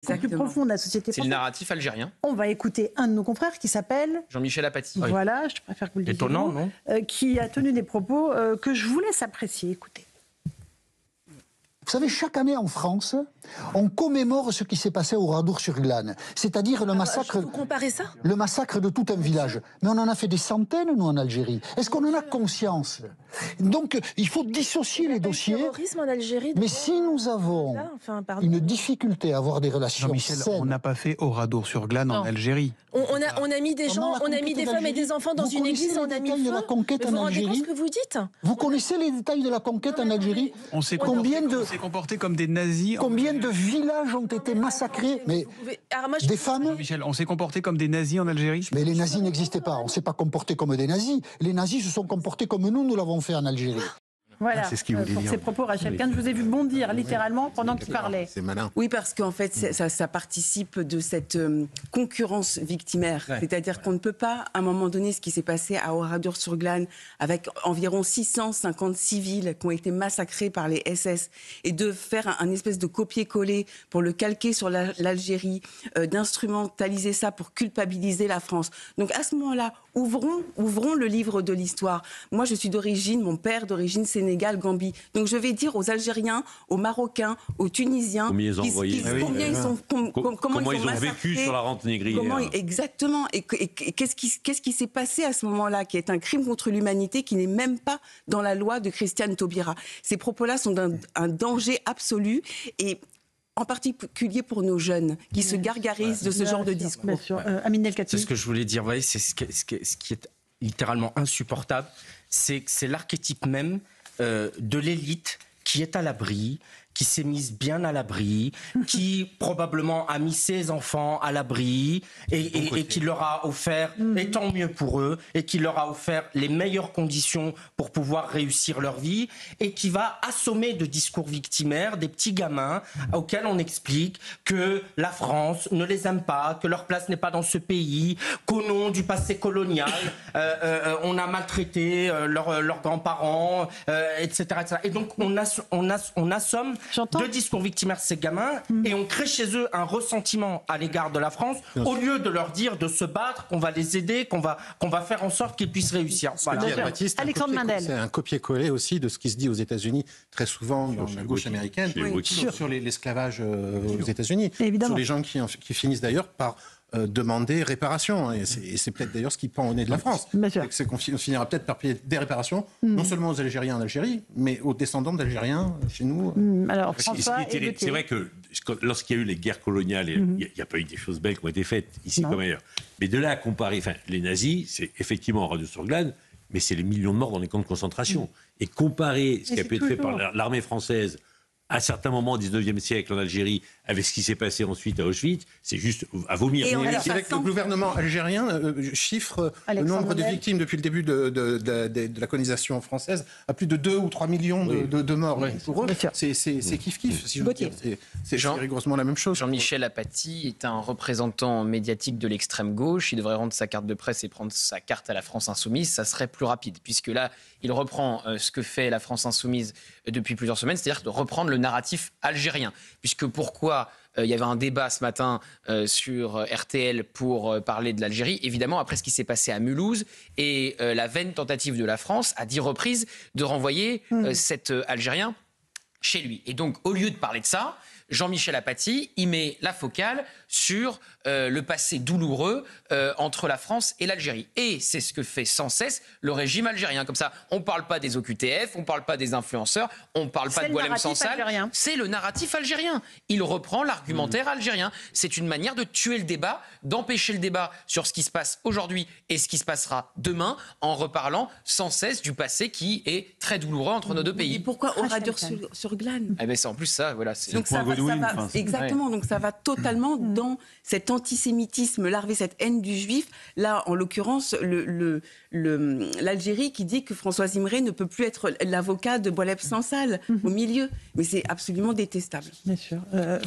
plus profond de la société C'est française. le narratif algérien. On va écouter un de nos confrères qui s'appelle Jean-Michel Apathy. Voilà, je préfère que vous le disiez. Étonnant, non qui a tenu des propos que je vous laisse apprécier. Écoutez. Vous savez, chaque année en France, on commémore ce qui s'est passé au Radour-sur-Glane, c'est-à-dire le massacre. Vous comparez ça ? Le massacre de tout un village. Mais on en a fait des centaines, nous, en Algérie. Est-ce qu'on en a conscience? Donc, il faut dissocier les dossiers. Terrorisme en Algérie. Mais si nous avons une difficulté à avoir des relations Jean-Michel, saines... on n'a pas fait Oradour-sur-Glane en Algérie. On a mis des gens, on a mis des femmes et des enfants dans une église, on a mis de la conquête vous vous en rendez compte Algérie. ce que vous dites? Vous connaissez les détails de la conquête en Algérie? On s'est comporté comme des nazis. Combien de villages ont été massacrés? Mais des femmes? Jean-Michel, on s'est comporté comme des nazis en Algérie. Mais les nazis n'existaient pas. On ne s'est pas comporté comme des nazis. Les nazis se sont comportés comme nous l'avons fait en Algérie. Voilà, c'est ce qu'il voulait pour dire. ces propos, Rachel Kahn, je vous ai vu bondir littéralement pendant qu'il parlait. C'est malin. Oui, parce qu'en fait, ça participe de cette concurrence victimaire. Ouais. C'est-à-dire qu'on ne peut pas, à un moment donné, ce qui s'est passé à Oradour-sur-Glane, avec environ 650 civils qui ont été massacrés par les SS, et de faire un espèce de copier-coller pour le calquer sur l'Algérie, d'instrumentaliser ça pour culpabiliser la France. Donc à ce moment-là, ouvrons le livre de l'histoire. Moi, je suis d'origine, mon père d'origine Sénégal, Gambie. Donc je vais dire aux Algériens, aux Marocains, aux Tunisiens, Combien ils ont envoyé. comment ils ont vécu sur la rente négrière. Exactement. Et qu'est-ce qui s'est passé à ce moment-là, qui est un crime contre l'humanité, qui n'est même pas dans la loi de Christiane Taubira. Ces propos-là sont un danger absolu et en particulier pour nos jeunes qui se gargarisent de ce genre de discours. Bien sûr. Amine El Khatib. C'est ce que je voulais dire. Vous voyez, c'est ce qui est littéralement insupportable. C'est l'archétype même de l'élite qui est à l'abri, qui s'est mise bien à l'abri, qui probablement a mis ses enfants à l'abri et qui leur a offert, et tant mieux pour eux, et qui leur a offert les meilleures conditions pour pouvoir réussir leur vie, et qui va assommer de discours victimaires des petits gamins auxquels on explique que la France ne les aime pas, que leur place n'est pas dans ce pays, qu'au nom du passé colonial, on a maltraité leurs grands-parents, etc., etc. Et donc on assomme de discours victimaires ces gamins et on crée chez eux un ressentiment à l'égard de la France au lieu de leur dire de se battre, qu'on va les aider, qu'on va faire en sorte qu'ils puissent réussir. Voilà. Alexandre Mandel. C'est un copier-coller aussi de ce qui se dit aux États-Unis très souvent dans la gauche américaine sur l'esclavage aux États-Unis, sur les gens qui finissent d'ailleurs par demander réparation. Et c'est peut-être d'ailleurs ce qui pend au nez de la France. C'est qu'on finira peut-être par payer des réparations, non seulement aux Algériens en Algérie, mais aux descendants d'Algériens chez nous. Alors, c'est vrai que lorsqu'il y a eu les guerres coloniales, il n'y a pas eu des choses belles qui ont été faites ici comme ailleurs. Mais de là à comparer, les nazis, c'est effectivement Oradour-sur-Glane, mais c'est les millions de morts dans les camps de concentration. Et comparer ce qui a pu être fait par l'armée française à certains moments au XIXe siècle en Algérie, avec ce qui s'est passé ensuite à Auschwitz, c'est juste à vomir. C'est vrai que le gouvernement algérien chiffre le nombre de victimes depuis le début de la colonisation française à plus de 2 ou 3 millions de morts. Pour eux, c'est kiff-kiff, si je veux dire. C'est rigoureusement la même chose. Jean-Michel Apathy est un représentant médiatique de l'extrême gauche. Il devrait rendre sa carte de presse et prendre sa carte à la France Insoumise. Ça serait plus rapide, puisque là, il reprend ce que fait la France Insoumise depuis plusieurs semaines, c'est-à-dire de reprendre le narratif algérien. Puisque pourquoi il y avait un débat ce matin sur RTL pour parler de l'Algérie, évidemment après ce qui s'est passé à Mulhouse et la vaine tentative de la France à 10 reprises de renvoyer cet Algérien chez lui. Et donc au lieu de parler de ça, Jean-Michel Apathy, il met la focale sur le passé douloureux entre la France et l'Algérie. Et c'est ce que fait sans cesse le régime algérien. Comme ça, on ne parle pas des OQTF, on ne parle pas des influenceurs, on ne parle pas de Boualem Sansal. C'est le narratif algérien. Il reprend l'argumentaire algérien. C'est une manière de tuer le débat, d'empêcher le débat sur ce qui se passe aujourd'hui et ce qui se passera demain, en reparlant sans cesse du passé qui est très douloureux entre nos deux pays. Et pourquoi Oradour-sur-Glane? Eh ben c'est en plus ça, voilà. Donc ça va, exactement, donc ça va totalement dans cet antisémitisme larvé, cette haine du juif. Là, en l'occurrence, l'Algérie qui dit que Françoise Imré ne peut plus être l'avocat de Boualem Sansal au milieu. Mais c'est absolument détestable. Bien sûr.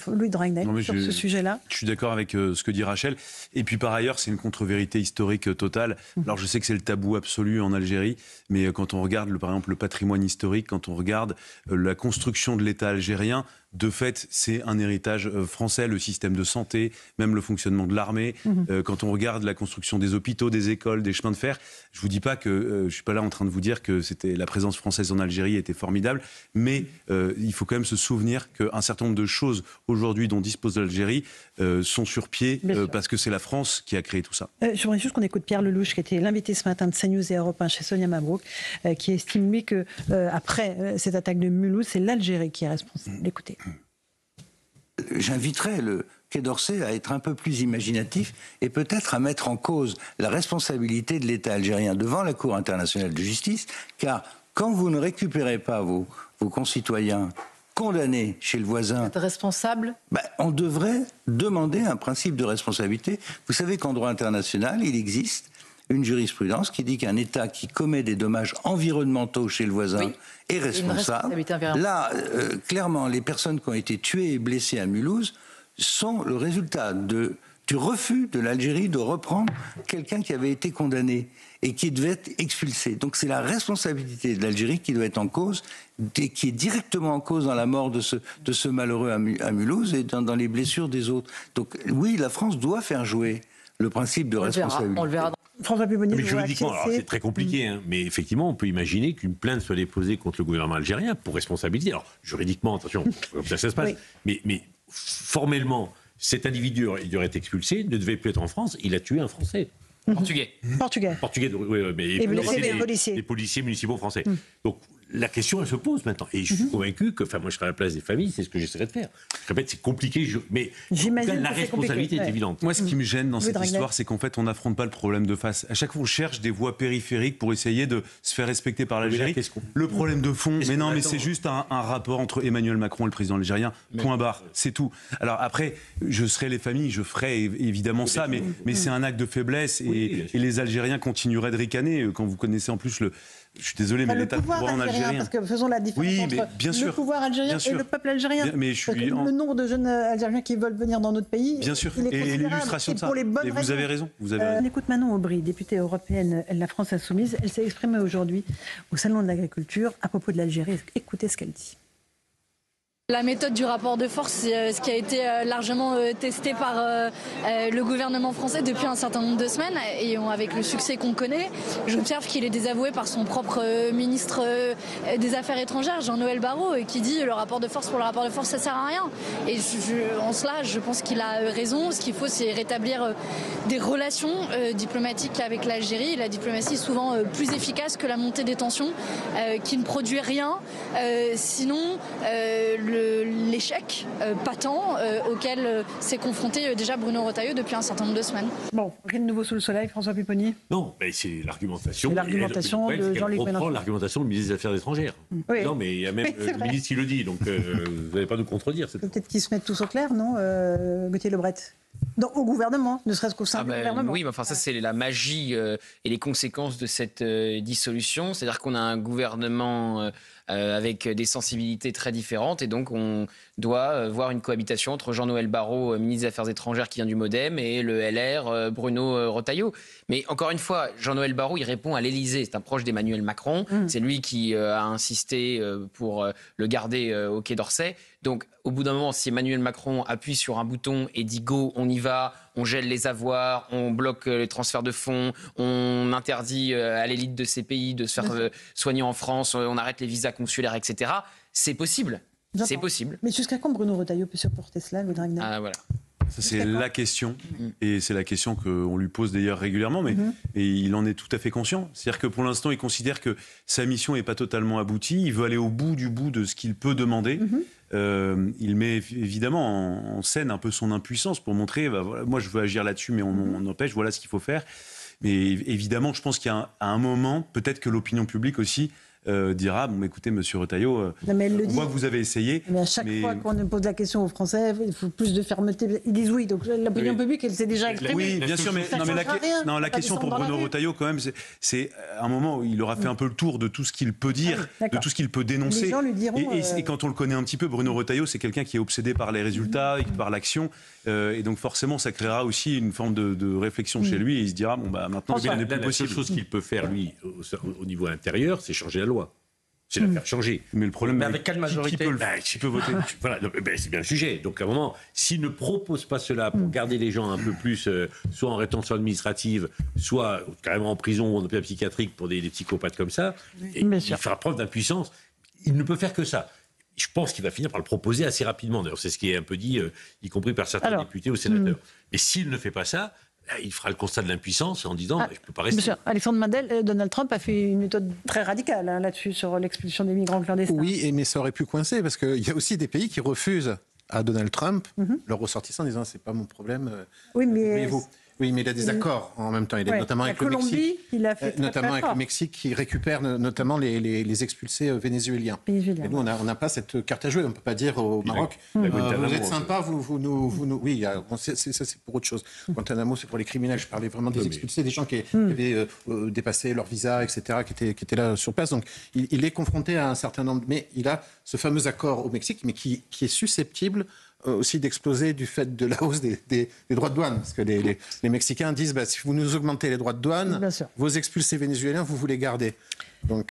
Louis Dragnel, sur ce sujet-là. Je suis d'accord avec ce que dit Rachel. Et puis par ailleurs, c'est une contre-vérité historique totale. Alors je sais que c'est le tabou absolu en Algérie, mais quand on regarde par exemple le patrimoine historique, quand on regarde la construction de l'État algérien, de fait, c'est un héritage français, le système de santé, même le fonctionnement de l'armée. Quand on regarde la construction des hôpitaux, des écoles, des chemins de fer, je vous dis pas que je suis pas là en train de vous dire que la présence française en Algérie était formidable, mais il faut quand même se souvenir qu'un certain nombre de choses aujourd'hui dont dispose l'Algérie sont sur pied parce que c'est la France qui a créé tout ça. Je voudrais juste qu'on écoute Pierre Lelouch, qui était l'invité ce matin de CNews et Europe 1 chez Sonia Mabrouk, qui estime lui que après cette attaque de Mulhouse, c'est l'Algérie qui est responsable. Écoutez. J'inviterais le Quai d'Orsay à être un peu plus imaginatif et peut-être à mettre en cause la responsabilité de l'État algérien devant la Cour internationale de justice, car quand vous ne récupérez pas vos concitoyens condamnés chez le voisin... Vous êtes responsable ? On devrait demander un principe de responsabilité. Vous savez qu'en droit international, il existe une jurisprudence qui dit qu'un État qui commet des dommages environnementaux chez le voisin est responsable. Là, clairement, les personnes qui ont été tuées et blessées à Mulhouse sont le résultat du refus de l'Algérie de reprendre quelqu'un qui avait été condamné et qui devait être expulsé. Donc c'est la responsabilité de l'Algérie qui doit être en cause, et qui est directement en cause dans la mort de ce malheureux à Mulhouse et dans les blessures des autres. Donc oui, la France doit faire jouer le principe de responsabilité. On le verra. François Pupponi, juridiquement, c'est très compliqué, mais effectivement, on peut imaginer qu'une plainte soit déposée contre le gouvernement algérien pour responsabilité. Alors, juridiquement, attention, comme ça se passe, mais formellement, cet individu, il devrait être expulsé, ne devait plus être en France, il a tué un Français. Portugais, mais des policiers municipaux français. Donc, la question, elle se pose maintenant. Et je suis convaincu que, moi, je serai à la place des familles, c'est ce que j'essaierai de faire. Je répète, c'est compliqué, mais en tout cas, la responsabilité est évidente. Moi, ce qui me gêne dans cette histoire, c'est qu'en fait, on n'affronte pas le problème de face. À chaque fois, on cherche des voies périphériques pour essayer de se faire respecter par l'Algérie. Le problème de fond, c'est juste un rapport entre Emmanuel Macron et le président algérien. Point barre, c'est tout. Alors après, je serai les familles, je ferai évidemment ça, mais c'est un acte de faiblesse et les Algériens continueraient de ricaner quand vous connaissez en plus le... Je suis désolé, mais l'État de pouvoir en Algérien... Parce que faisons la différence entre le pouvoir algérien et le peuple algérien. Le nombre de jeunes Algériens qui veulent venir dans notre pays... Bien sûr, et l'illustration de ça. Et vous avez raison. On écoute Manon Aubry, députée européenne de la France Insoumise. Elle s'est exprimée aujourd'hui au Salon de l'Agriculture à propos de l'Algérie. Écoutez ce qu'elle dit. La méthode du rapport de force, c'est ce qui a été largement testé par le gouvernement français depuis un certain nombre de semaines et avec le succès qu'on connaît. J'observe qu'il est désavoué par son propre ministre des Affaires étrangères, Jean-Noël Barrot, qui dit le rapport de force pour le rapport de force, ça sert à rien. Et en cela, je pense qu'il a raison. Ce qu'il faut, c'est rétablir des relations diplomatiques avec l'Algérie. La diplomatie est souvent plus efficace que la montée des tensions, qui ne produit rien. Sinon, l'échec patent auquel s'est confronté déjà Bruno Retailleau depuis un certain nombre de semaines. Bon, rien de nouveau sous le soleil, François Pupponi ? Non, mais c'est l'argumentation. C'est l'argumentation de Jean-Luc Mélenchon. On reprend l'argumentation du ministre des Affaires étrangères. Oui. Non, mais il y a même le ministre qui le dit, donc vous n'allez pas nous contredire. Peut-être qu'ils se mettent tous au clair, non, Gauthier Lebret ? Au gouvernement, ne serait-ce qu'au sein du gouvernement. Oui, mais ça c'est la magie et les conséquences de cette dissolution. C'est-à-dire qu'on a un gouvernement avec des sensibilités très différentes et donc on doit voir une cohabitation entre Jean-Noël Barrot, ministre des Affaires étrangères qui vient du MoDem, et le LR, Bruno Retailleau. Mais encore une fois, Jean-Noël Barrot, il répond à l'Élysée. C'est un proche d'Emmanuel Macron. C'est lui qui a insisté pour le garder au Quai d'Orsay. Donc, au bout d'un moment, si Emmanuel Macron appuie sur un bouton et dit « go, on y va », on gèle les avoirs, on bloque les transferts de fonds, on interdit à l'élite de ces pays de se faire soigner en France, on arrête les visas consulaires, etc. C'est possible. C'est possible. Mais jusqu'à quand Bruno Retailleau peut supporter cela, le Dragnet ? Voilà. Ça, c'est la question, et c'est la question qu'on lui pose d'ailleurs régulièrement, mais et il en est tout à fait conscient. C'est-à-dire que pour l'instant, il considère que sa mission n'est pas totalement aboutie, il veut aller au bout de ce qu'il peut demander. Il met évidemment en scène un peu son impuissance pour montrer, voilà, moi je veux agir là-dessus, mais on empêche, voilà ce qu'il faut faire. Mais évidemment, je pense qu'il y a un moment, peut-être que l'opinion publique aussi dira, bon, écoutez, monsieur Retailleau, on voit que vous avez essayé. Mais à chaque fois qu'on pose la question aux Français, il faut plus de fermeté. Ils disent oui, donc l'opinion publique, elle s'est déjà exprimée. Oui, bien sûr, mais la question pour Bruno Retailleau, quand même, c'est un moment où il aura fait un peu le tour de tout ce qu'il peut dire, de tout ce qu'il peut dénoncer. Les gens lui diront, et quand on le connaît un petit peu, Bruno Retailleau, c'est quelqu'un qui est obsédé par les résultats et par l'action. Et donc forcément, ça créera aussi une forme de réflexion chez lui. Et il se dira, bon, bah, maintenant, ce n'est plus possible. La seule chose qu'il peut faire, lui, au niveau intérieur, c'est changer la loi. c'est de la faire changer. Mais le problème, mais avec quelle majorité qui peut voter Voilà, c'est bien le sujet. Donc à un moment, s'il ne propose pas cela pour garder les gens un peu plus, soit en rétention administrative, soit carrément en prison ou en hôpital psychiatrique pour des psychopathes comme ça, il fera preuve d'impuissance. Il ne peut faire que ça. Je pense qu'il va finir par le proposer assez rapidement. D'ailleurs, c'est ce qui est un peu dit, y compris par certains députés ou sénateurs. Mais s'il ne fait pas ça, il fera le constat de l'impuissance en disant je ne peux pas rester. Monsieur Alexandre Mandel, Donald Trump a fait une méthode très radicale là-dessus, sur l'expulsion des migrants clandestins. Oui, mais ça aurait pu coincer, parce qu'il y a aussi des pays qui refusent à Donald Trump leurs ressortissants en disant c'est pas mon problème. Oui, mais Oui, mais il a des accords en même temps. Il est notamment avec le Mexique. Il a fait notamment avec le Mexique qui récupère notamment les expulsés vénézuéliens. Et nous, on n'a pas cette carte à jouer. On ne peut pas dire au Maroc vous êtes sympa, vous nous. Oui, ça c'est pour autre chose. Guantanamo, c'est pour les criminels. Je parlais vraiment des expulsés, des gens qui avaient dépassé leur visa, etc., qui étaient là sur place. Donc il est confronté à un certain nombre. Mais il a ce fameux accord au Mexique, mais qui est susceptible aussi d'exploser du fait de la hausse des droits de douane. Parce que les Mexicains disent si vous nous augmentez les droits de douane, vos expulsés vénézuéliens, vous les gardez. Donc,